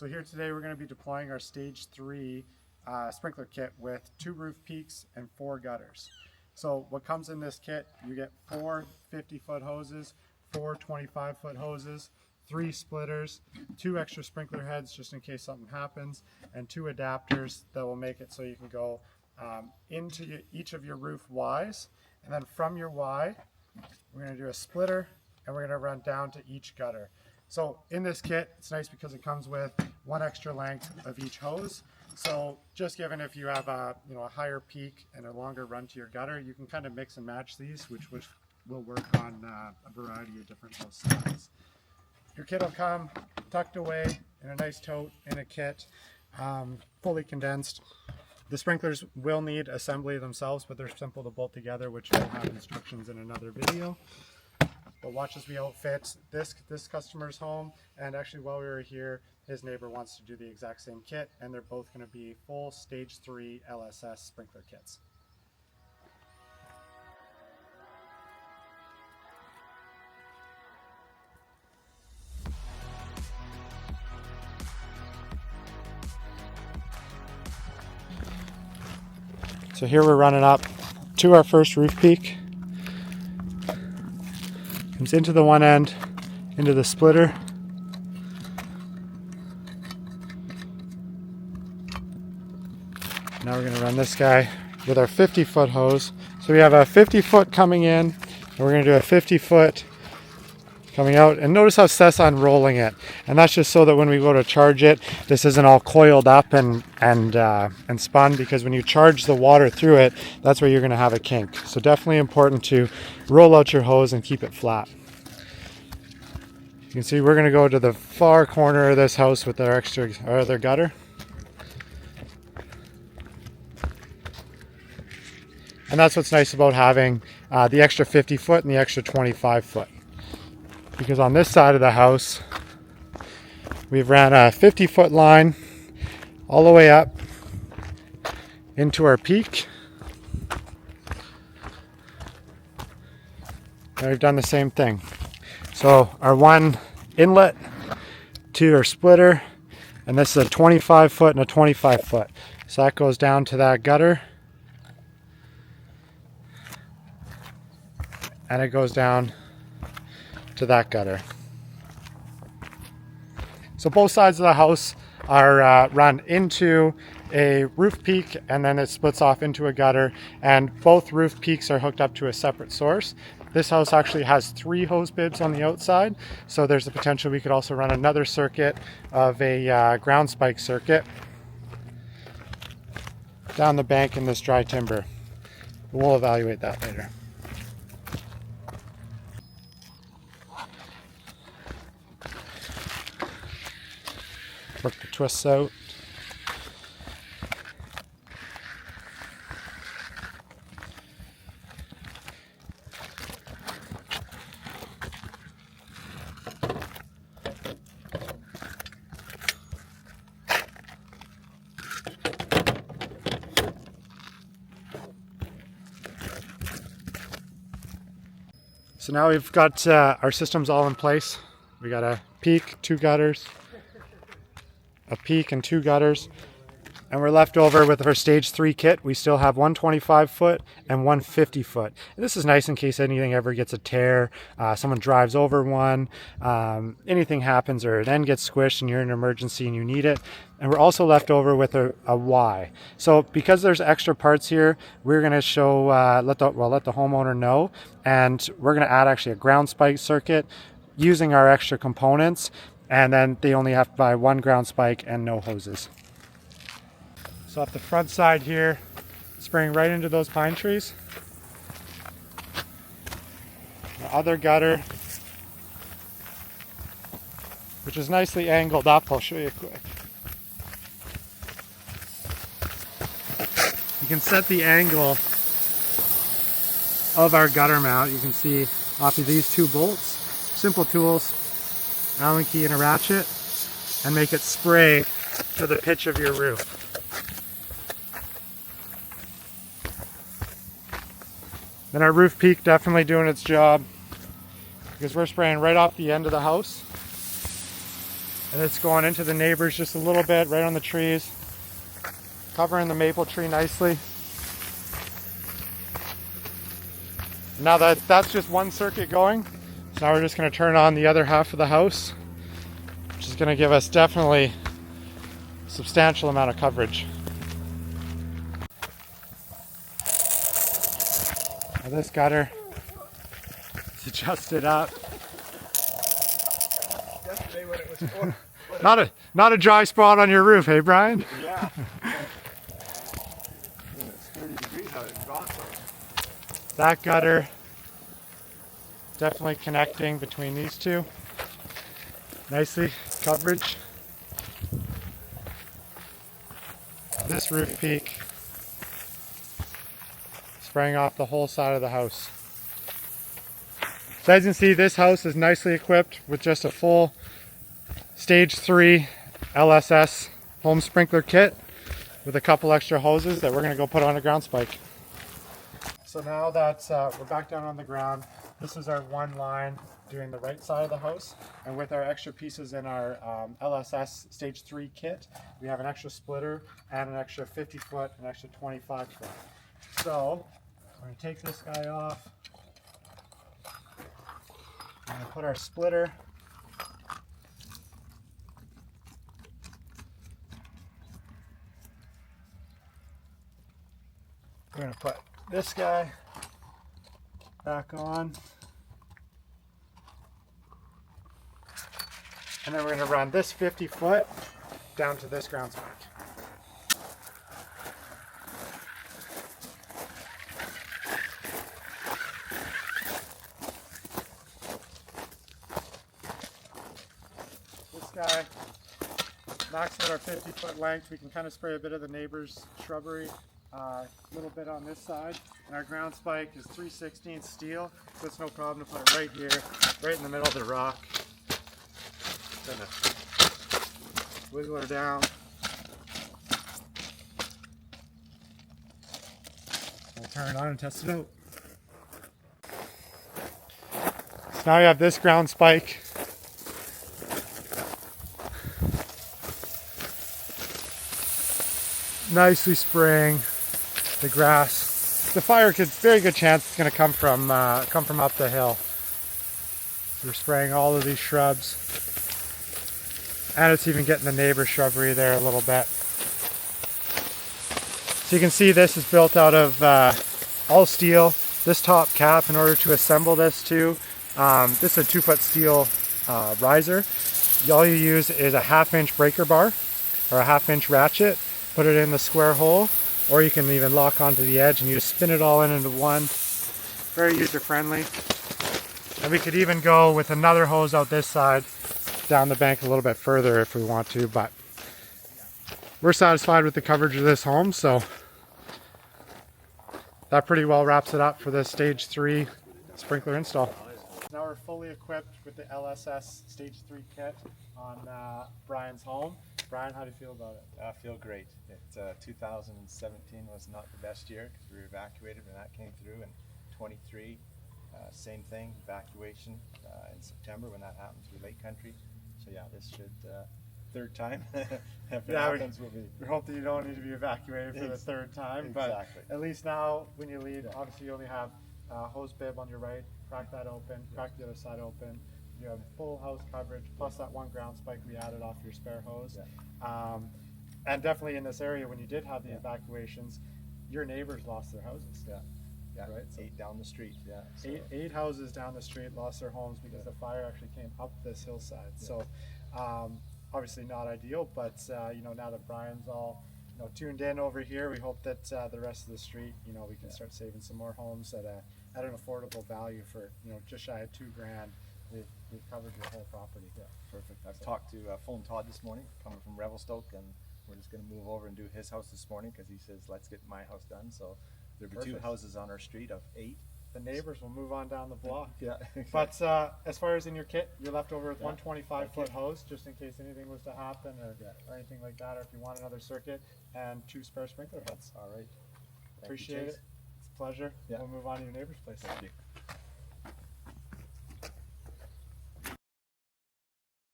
So here today we're going to be deploying our stage 3 sprinkler kit with 2 roof peaks and 4 gutters. So what comes in this kit, you get 4 50-foot hoses, 4 25-foot hoses, 3 splitters, 2 extra sprinkler heads just in case something happens, and 2 adapters that will make it so you can go into each of your roof Ys, and then from your Y, we're going to do a splitter and we're going to run down to each gutter. So in this kit, it's nice because it comes with 1 extra length of each hose. So just given if you have a higher peak and a longer run to your gutter, you can kind of mix and match these, which will work on a variety of different hose styles. Your kit will come tucked away in a nice tote in a kit, fully condensed. The sprinklers will need assembly themselves, but they're simple to bolt together, which we'll have instructions in another video. But watch as we outfit this customer's home, and actually while we were here, his neighbor wants to do the exact same kit, and they're both going to be full stage 3 LSS sprinkler kits. So here we're running up to our first roof peak. Comes into the one end, into the splitter. Now we're going to run this guy with our 50-foot hose. So we have a 50-foot coming in, and we're going to do a 50-foot coming out. And notice how Seth's unrolling it. And that's just so that when we go to charge it, this isn't all coiled up and spun, because when you charge the water through it, that's where you're going to have a kink. So definitely important to roll out your hose and keep it flat. You can see we're going to go to the far corner of this house with our other gutter. And that's what's nice about having the extra 50-foot and the extra 25-foot. Because on this side of the house, we've ran a 50-foot line all the way up into our peak. And we've done the same thing. So our one inlet to our splitter, and this is a 25-foot and a 25-foot. So that goes down to that gutter. And it goes down to that gutter. So both sides of the house are run into a roof peak, and then it splits off into a gutter, and both roof peaks are hooked up to a separate source. This house actually has 3 hose bibs on the outside, so there's the potential we could also run another circuit of a ground spike circuit down the bank in this dry timber. We'll evaluate that later. Work the twists out. So now we've got our systems all in place. We got a peak, 2 gutters, a peak and 2 gutters, and we're left over with our stage 3 kit. We still have 1 25-foot and 1 50-foot. This is nice in case anything ever gets a tear, someone drives over one, anything happens, or it then gets squished and you're in an emergency and you need it. And we're also left over with a Y. So because there's extra parts here, we're going to show, let the homeowner know, and we're going to add actually a ground spike circuit using our extra components. And then they only have to buy 1 ground spike and no hoses. So off the front side here, spraying right into those pine trees. The other gutter, which is nicely angled up. I'll show you quick. You can set the angle of our gutter mount. You can see off of these 2 bolts. Simple tools. Allen key and a ratchet, and make it spray to the pitch of your roof. Then our roof peak definitely doing its job, because we're spraying right off the end of the house. And it's going into the neighbors just a little bit, right on the trees, covering the maple tree nicely. Now that's just one circuit going. So now we're just going to turn on the other half of the house, which is going to give us definitely a substantial amount of coverage. Now this gutter is adjusted up. Yesterday when it was Not a dry spot on your roof, hey Brian? yeah. It's 30 degrees out. It's awesome. That gutter definitely connecting between these two. Nicely coverage. This roof peak spraying off the whole side of the house. So as you can see, this house is nicely equipped with just a full stage 3 LSS home sprinkler kit with a couple extra hoses that we're going to go put on a ground spike. So now that we're back down on the ground, this is our one line doing the right side of the house, and with our extra pieces in our LSS stage 3 kit, we have an extra splitter and an extra 50 foot and an extra 25 foot. So we're going to take this guy off. I'm going to put our splitter We're going to put this guy back on, and then we're going to run this 50 foot down to this ground spike. This guy knocks out our 50 foot length. We can kind of spray a bit of the neighbor's shrubbery. A little bit on this side, and our ground spike is 3/16 steel, so it's no problem to put it right here, right in the middle of the rock. Gonna wiggle her down. We'll turn it on and test it out. So now we have this ground spike. Nicely spraying the grass. The fire could, very good chance it's going to come from up the hill. So we're spraying all of these shrubs, and it's even getting the neighbor shrubbery there a little bit. So you can see this is built out of all steel. This top cap, in order to assemble this too, this is a 2 foot steel riser. All you use is a 1/2 inch breaker bar or a 1/2 inch ratchet. Put it in the square hole, or you can even lock onto the edge and you just spin it all into one. Very user friendly. And we could even go with another hose out this side down the bank a little bit further if we want to, but we're satisfied with the coverage of this home, so that pretty well wraps it up for the stage 3 sprinkler install. Now we're fully equipped with the LSS stage 3 kit on Brian's home. Brian, how do you feel about it? I feel great. 2017 was not the best year because we were evacuated when that came through, and 23, same thing, evacuation in September when that happened through Lake Country. So yeah, this should, third time, if it happens, we hope that you don't need to be evacuated for the third time, exactly. But at least now when you leave, obviously you only have hose bib on your right, crack that open, crack the other side open. You have full house coverage, plus that one ground spike we added off your spare hose. And definitely in this area, when you did have the evacuations, your neighbors lost their houses. Yeah, right. So 8 down the street. Yeah, so. Eight houses down the street lost their homes because the fire actually came up this hillside. So obviously not ideal, but now that Brian's all tuned in over here, we hope that the rest of the street, we can start saving some more homes at an affordable value for just shy of $2,000. We've covered your whole property. Yeah, perfect. I've talked to phone Todd this morning, coming from Revelstoke, and we're just going to move over and do his house this morning because he says, let's get my house done. So there'll be 2 houses on our street of 8. The neighbors will move on down the block. Yeah. But as far as in your kit, you're left over with one 25-foot hose, just in case anything was to happen or anything like that, or if you want another circuit, and 2 spare sprinkler heads. All right. Appreciate it. It's a pleasure. Yeah. We'll move on to your neighbor's place. Thank you.